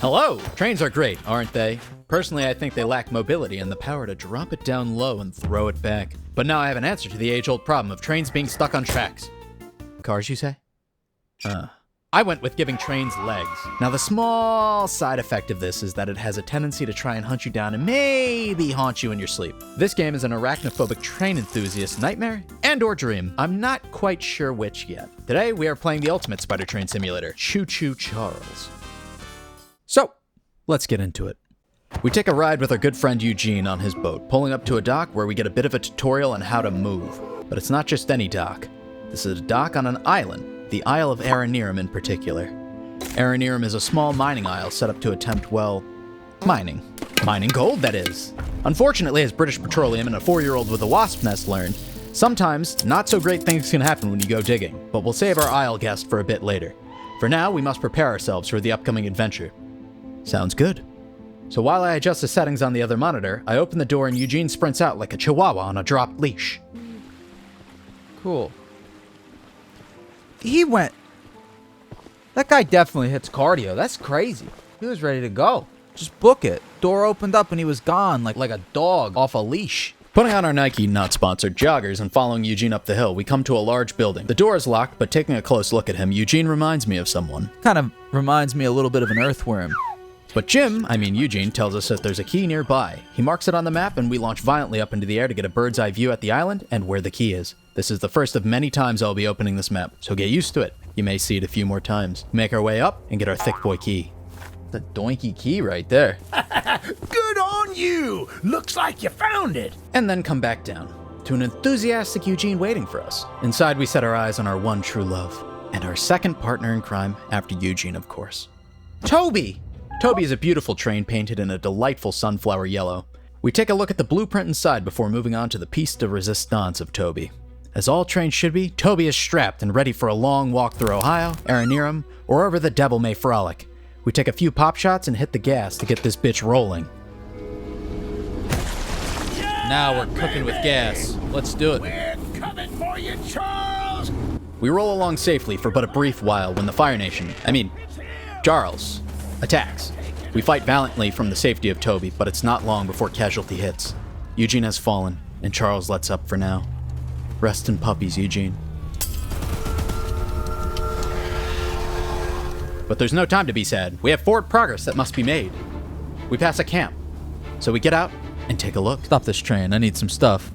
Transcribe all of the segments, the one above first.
Hello! Trains are great, aren't they? Personally, I think they lack mobility and the power to drop it down low and throw it back. But now I have an answer to the age-old problem of trains being stuck on tracks. Cars, you say? I went with giving trains legs. Now, the small side effect of this is that it has a tendency to try and hunt you down and maybe haunt you in your sleep. This game is an arachnophobic train enthusiast nightmare and/or dream. I'm not quite sure which yet. Today, we are playing the ultimate spider train simulator, Choo-Choo Charles. So, let's get into it. We take a ride with our good friend Eugene on his boat, pulling up to a dock where we get a bit of a tutorial on how to move. But it's not just any dock. This is a dock on an island, the Isle of Aranirum in particular. Aranirum is a small mining isle set up to attempt, well, mining. Mining gold, that is. Unfortunately, as British Petroleum and a 4-year-old with a wasp nest learned, sometimes not so great things can happen when you go digging, but we'll save our isle guest for a bit later. For now, we must prepare ourselves for the upcoming adventure. Sounds good. So while I adjust the settings on the other monitor, I open the door and Eugene sprints out like a chihuahua on a dropped leash. Cool. That guy definitely hits cardio. That's crazy. He was ready to go. Just book it. Door opened up and he was gone like a dog off a leash. Putting on our Nike, not sponsored, joggers and following Eugene up the hill, we come to a large building. The door is locked, but taking a close look at him, Eugene reminds me of someone. Kind of reminds me a little bit of an earthworm. But Eugene, tells us that there's a key nearby. He marks it on the map and we launch violently up into the air to get a bird's eye view at the island and where the key is. This is the first of many times I'll be opening this map, so get used to it. You may see it a few more times. We make our way up and get our thick boy key. The doinky key right there. Good on you! Looks like you found it! And then come back down to an enthusiastic Eugene waiting for us. Inside we set our eyes on our one true love and our second partner in crime after Eugene, of course. Toby! Toby is a beautiful train painted in a delightful sunflower yellow. We take a look at the blueprint inside before moving on to the piece de resistance of Toby. As all trains should be, Toby is strapped and ready for a long walk through Ohio, Aranirum, or wherever the devil may frolic. We take a few pop shots and hit the gas to get this bitch rolling. Now we're cooking with gas. Let's do it. We're coming for you, Charles! We roll along safely for but a brief while when the Fire Nation, Charles, attacks. We fight valiantly from the safety of Toby, but it's not long before casualty hits. Eugene has fallen, and Charles lets up for now. Rest in puppies, Eugene. But there's no time to be sad. We have forward progress that must be made. We pass a camp, so we get out and take a look. Stop this train. I need some stuff.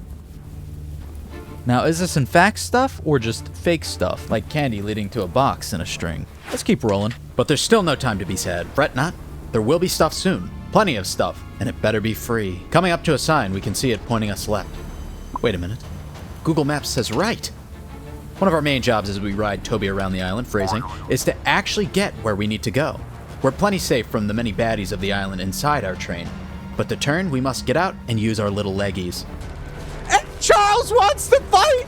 Now, is this in fact stuff or just fake stuff, like candy leading to a box and a string? Let's keep rolling. But there's still no time to be sad. Fret not. There will be stuff soon. Plenty of stuff. And it better be free. Coming up to a sign, we can see it pointing us left. Wait a minute. Google Maps says right. One of our main jobs as we ride Toby around the island, phrasing, is to actually get where we need to go. We're plenty safe from the many baddies of the island inside our train. But to turn, we must get out and use our little leggies. And Charles wants to fight!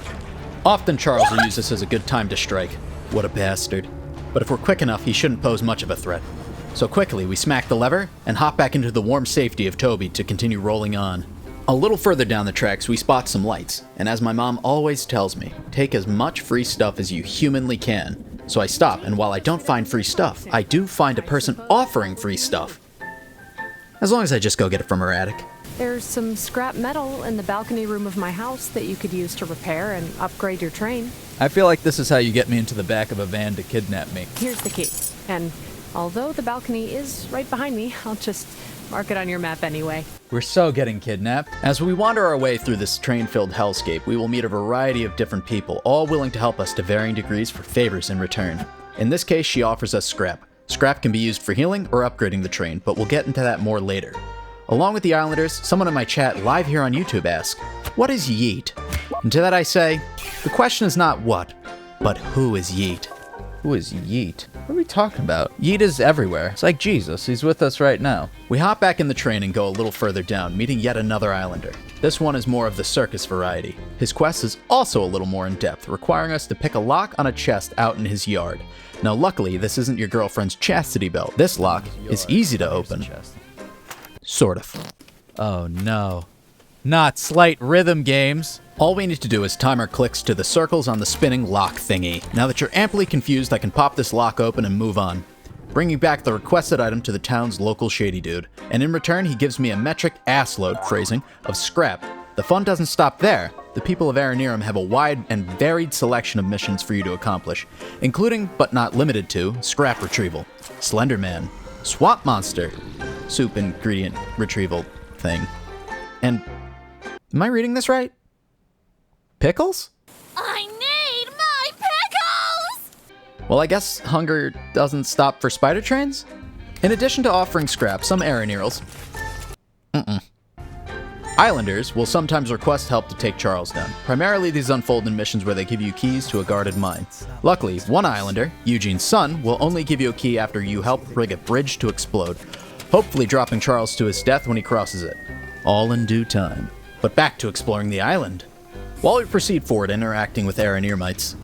Often Charles will use this as a good time to strike. What a bastard. But if we're quick enough, he shouldn't pose much of a threat. So quickly, we smack the lever and hop back into the warm safety of Toby to continue rolling on. A little further down the tracks, we spot some lights, and as my mom always tells me, take as much free stuff as you humanly can. So I stop, and while I don't find free stuff, I do find a person offering free stuff. As long as I just go get it from her attic. There's some scrap metal in the balcony room of my house that you could use to repair and upgrade your train. I feel like this is how you get me into the back of a van to kidnap me. Here's the key. And although the balcony is right behind me, I'll just mark it on your map anyway. We're so getting kidnapped. As we wander our way through this train-filled hellscape, we will meet a variety of different people, all willing to help us to varying degrees for favors in return. In this case, she offers us scrap. Scrap can be used for healing or upgrading the train, but we'll get into that more later. Along with the Islanders, someone in my chat live here on YouTube asks, what is yeet? And to that I say, the question is not what, but who is yeet? Who is Yeet? What are we talking about? Yeet is everywhere. It's like Jesus. He's with us right now. We hop back in the train and go a little further down, meeting yet another Islander. This one is more of the circus variety. His quest is also a little more in-depth, requiring us to pick a lock on a chest out in his yard. Now luckily, this isn't your girlfriend's chastity belt. This lock is easy to open. Sort of. Oh no. Not slight rhythm games. All we need to do is time our clicks to the circles on the spinning lock thingy. Now that you're amply confused, I can pop this lock open and move on. bringing back the requested item to the town's local shady dude. And in return, he gives me a metric assload, phrasing, of scrap. The fun doesn't stop there. The people of Aranerum have a wide and varied selection of missions for you to accomplish, including, but not limited to, scrap retrieval, Slender Man, swamp monster, soup ingredient retrieval thing, and am I reading this right? Pickles? I need my pickles! Well, I guess hunger doesn't stop for spider trains? In addition to offering scrap, some Araneurals Islanders will sometimes request help to take Charles down. Primarily, these unfold in missions where they give you keys to a guarded mine. Luckily, one Islander, Eugene's son, will only give you a key after you help rig a bridge to explode, hopefully dropping Charles to his death when he crosses it. All in due time. But back to exploring the island. While we proceed forward interacting with Araneurmites.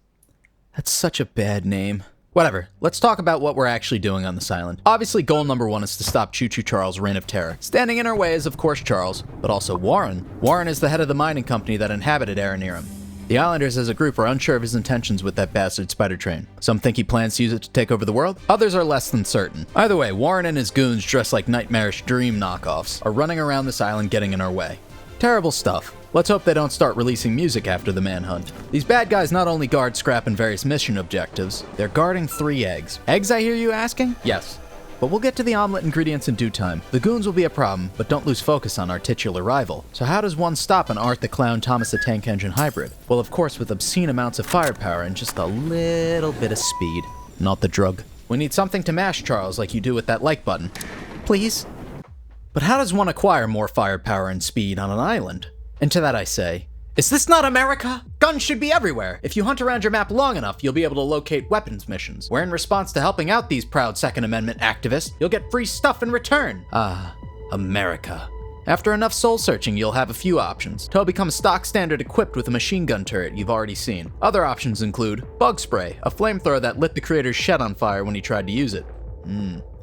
That's such a bad name. Whatever, let's talk about what we're actually doing on this island. Obviously, goal number 1 is to stop Choo-Choo Charles' reign of terror. Standing in our way is, of course, Charles, but also Warren. Warren is the head of the mining company that inhabited Aranerum. The Islanders as a group are unsure of his intentions with that bastard spider train. Some think he plans to use it to take over the world, others are less than certain. Either way, Warren and his goons, dressed like nightmarish dream knockoffs, are running around this island getting in our way. Terrible stuff. Let's hope they don't start releasing music after the manhunt. These bad guys not only guard scrap and various mission objectives, they're guarding 3 eggs. Eggs, I hear you asking? Yes. But we'll get to the omelet ingredients in due time. The goons will be a problem, but don't lose focus on our titular rival. So how does one stop an Art the Clown Thomas the Tank Engine hybrid? Well, of course, with obscene amounts of firepower and just a little bit of speed. Not the drug. We need something to mash Charles like you do with that like button. Please? But how does one acquire more firepower and speed on an island? And to that I say, is this not America? Guns should be everywhere. If you hunt around your map long enough, you'll be able to locate weapons missions, where in response to helping out these proud Second Amendment activists, you'll get free stuff in return. Ah, America. After enough soul searching, you'll have a few options. Toby comes stock standard equipped with a machine gun turret you've already seen. Other options include bug spray, a flamethrower that lit the creator's shed on fire when he tried to use it.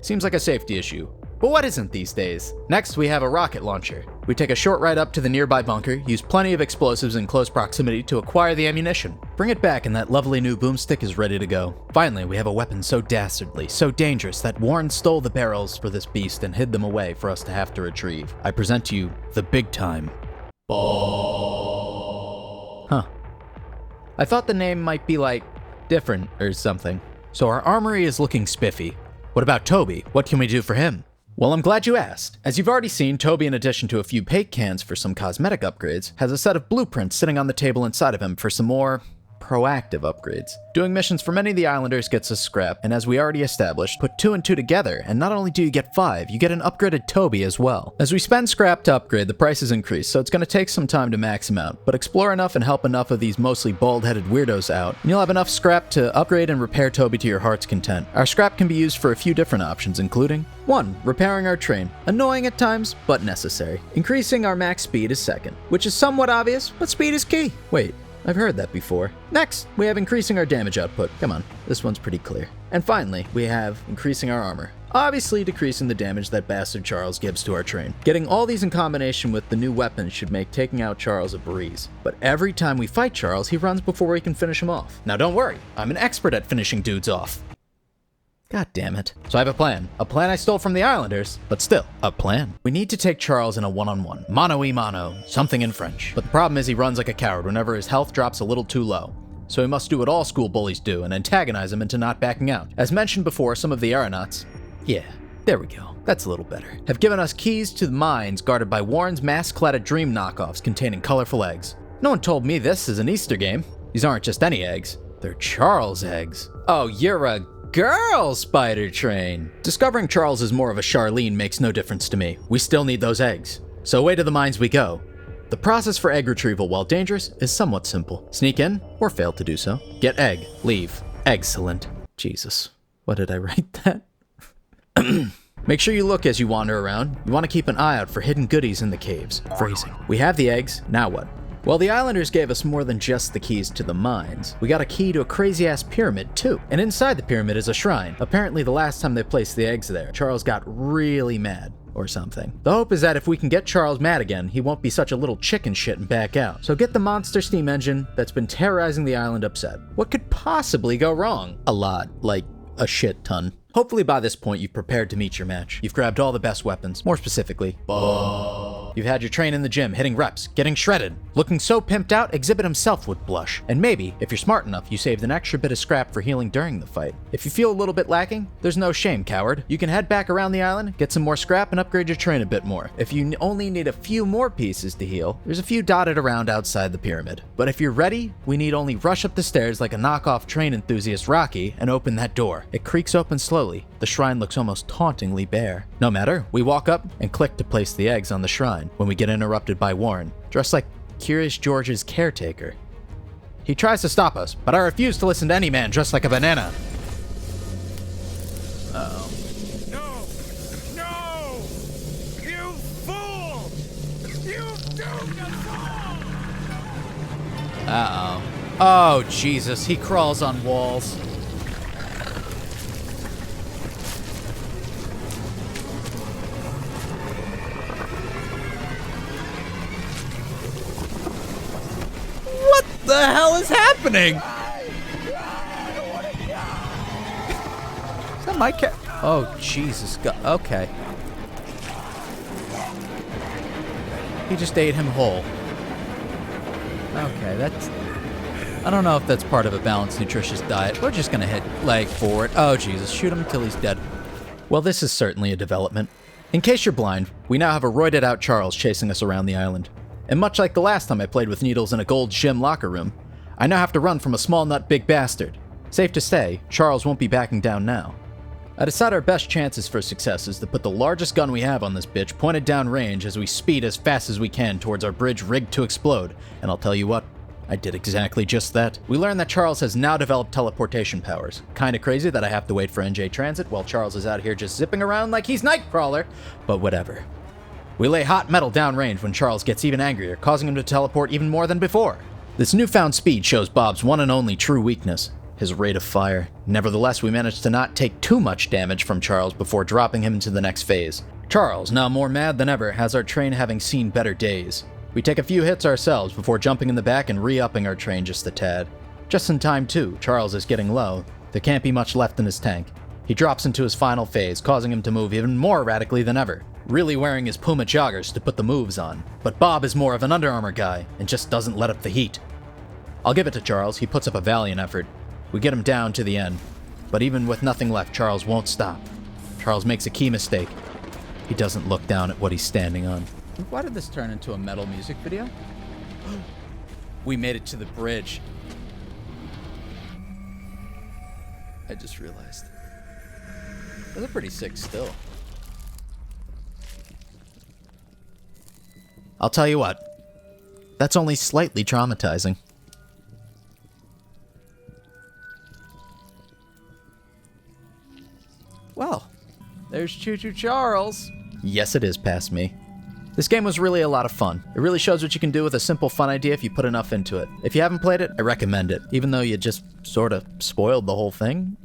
Seems like a safety issue. But what isn't these days? Next, we have a rocket launcher. We take a short ride up to the nearby bunker, use plenty of explosives in close proximity to acquire the ammunition. Bring it back and that lovely new boomstick is ready to go. Finally, we have a weapon so dastardly, so dangerous that Warren stole the barrels for this beast and hid them away for us to have to retrieve. I present to you the big time ball. Huh. I thought the name might be like different or something. So our armory is looking spiffy. What about Toby? What can we do for him? Well, I'm glad you asked. As you've already seen, Toby, in addition to a few paint cans for some cosmetic upgrades, has a set of blueprints sitting on the table inside of him for some more proactive upgrades. Doing missions for many of the Islanders gets us scrap, and as we already established, put 2 and 2 together, and not only do you get 5, you get an upgraded Toby as well. As we spend scrap to upgrade, the prices increase, so it's going to take some time to max them out, but explore enough and help enough of these mostly bald-headed weirdos out, and you'll have enough scrap to upgrade and repair Toby to your heart's content. Our scrap can be used for a few different options, including 1. Repairing our train. Annoying at times, but necessary. Increasing our max speed is second, which is somewhat obvious, but speed is key. Wait, I've heard that before. Next, we have increasing our damage output. Come on, this one's pretty clear. And finally, we have increasing our armor. Obviously decreasing the damage that bastard Charles gives to our train. Getting all these in combination with the new weapons should make taking out Charles a breeze. But every time we fight Charles, he runs before we can finish him off. Now don't worry, I'm an expert at finishing dudes off. God damn it. So I have a plan. A plan I stole from the Islanders, but still, a plan. We need to take Charles in a one-on-one. Mano-y-mano, something in French. But the problem is he runs like a coward whenever his health drops a little too low. So we must do what all school bullies do and antagonize him into not backing out. As mentioned before, some of the aeronauts, yeah, there we go. That's a little better. Have given us keys to the mines guarded by Warren's mask-cladded dream knockoffs containing colorful eggs. No one told me this is an Easter game. These aren't just any eggs. They're Charles eggs. Oh, you're a girl, Spider Train. Discovering Charles is more of a Charlene makes no difference to me. We still need those eggs. So away to the mines we go. The process for egg retrieval, while dangerous, is somewhat simple. Sneak in, or fail to do so. Get egg, leave. Excellent. Jesus, why did I write that? Make sure you look as you wander around. You want to keep an eye out for hidden goodies in the caves. Phrasing. We have the eggs, now what? Well, the Islanders gave us more than just the keys to the mines. We got a key to a crazy-ass pyramid, too. And inside the pyramid is a shrine. Apparently, the last time they placed the eggs there, Charles got really mad. Or something. The hope is that if we can get Charles mad again, he won't be such a little chicken shit and back out. So get the monster steam engine that's been terrorizing the island upset. What could possibly go wrong? A lot. Like, a shit ton. Hopefully by this point you've prepared to meet your match. You've grabbed all the best weapons, more specifically, you've had your train in the gym, hitting reps, getting shredded. Looking so pimped out, Exhibit himself would blush. And maybe, if you're smart enough, you saved an extra bit of scrap for healing during the fight. If you feel a little bit lacking, there's no shame, coward. You can head back around the island, get some more scrap, and upgrade your train a bit more. If you only need a few more pieces to heal, there's a few dotted around outside the pyramid. But if you're ready, we need only rush up the stairs like a knockoff train enthusiast Rocky and open that door. It creaks open slowly. The shrine looks almost tauntingly bare. No matter, we walk up and click to place the eggs on the shrine when we get interrupted by Warren, dressed like Curious George's caretaker. He tries to stop us, but I refuse to listen to any man dressed like a banana. Uh-oh. No! No! You fool! You doomed us all! Uh-oh. Oh, Jesus, he crawls on walls. What the hell is happening? Is that my cat? Oh, Jesus. Okay. He just ate him whole. Okay, that's... I don't know if that's part of a balanced, nutritious diet. We're just gonna hit leg forward. Oh, Jesus. Shoot him until he's dead. Well, this is certainly a development. In case you're blind, we now have a roided out Charles chasing us around the island. And much like the last time I played with needles in a gold gym locker room, I now have to run from a small nut big bastard. Safe to say, Charles won't be backing down now. I decide our best chances for success is to put the largest gun we have on this bitch pointed down range as we speed as fast as we can towards our bridge rigged to explode, and I'll tell you what, I did exactly just that. We learn that Charles has now developed teleportation powers. Kinda crazy that I have to wait for NJ Transit while Charles is out here just zipping around like he's Nightcrawler, but whatever. We lay hot metal downrange when Charles gets even angrier, causing him to teleport even more than before. This newfound speed shows Bob's one and only true weakness, his rate of fire. Nevertheless, we managed to not take too much damage from Charles before dropping him into the next phase. Charles, now more mad than ever, has our train having seen better days. We take a few hits ourselves before jumping in the back and re-upping our train just a tad. Just in time too, Charles is getting low. There can't be much left in his tank. He drops into his final phase, causing him to move even more erratically than ever. Really wearing his Puma joggers to put the moves on. But Bob is more of an Under Armour guy and just doesn't let up the heat. I'll give it to Charles, he puts up a valiant effort. We get him down to the end. But even with nothing left, Charles won't stop. Charles makes a key mistake. He doesn't look down at what he's standing on. Why did this turn into a metal music video? We made it to the bridge. I just realized. Those are pretty sick still. I'll tell you what. That's only slightly traumatizing. Well, there's Choo-Choo Charles. Yes, it is past me. This game was really a lot of fun. It really shows what you can do with a simple fun idea if you put enough into it. If you haven't played it, I recommend it. Even though you just sort of spoiled the whole thing.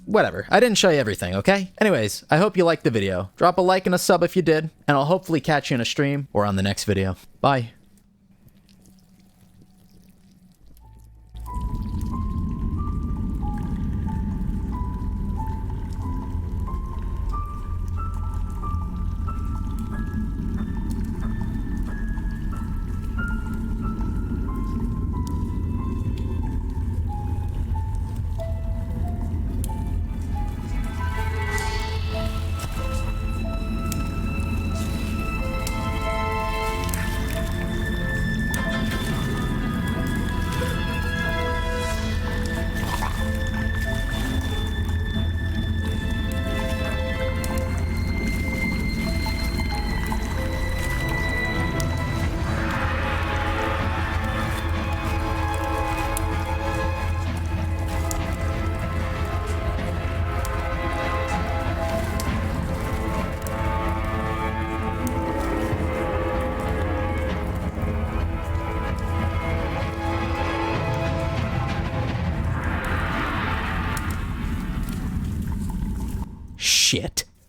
Whatever, I didn't show you everything, okay? Anyways, I hope you liked the video. Drop a like and a sub if you did, and I'll hopefully catch you in a stream or on the next video. Bye. Shit.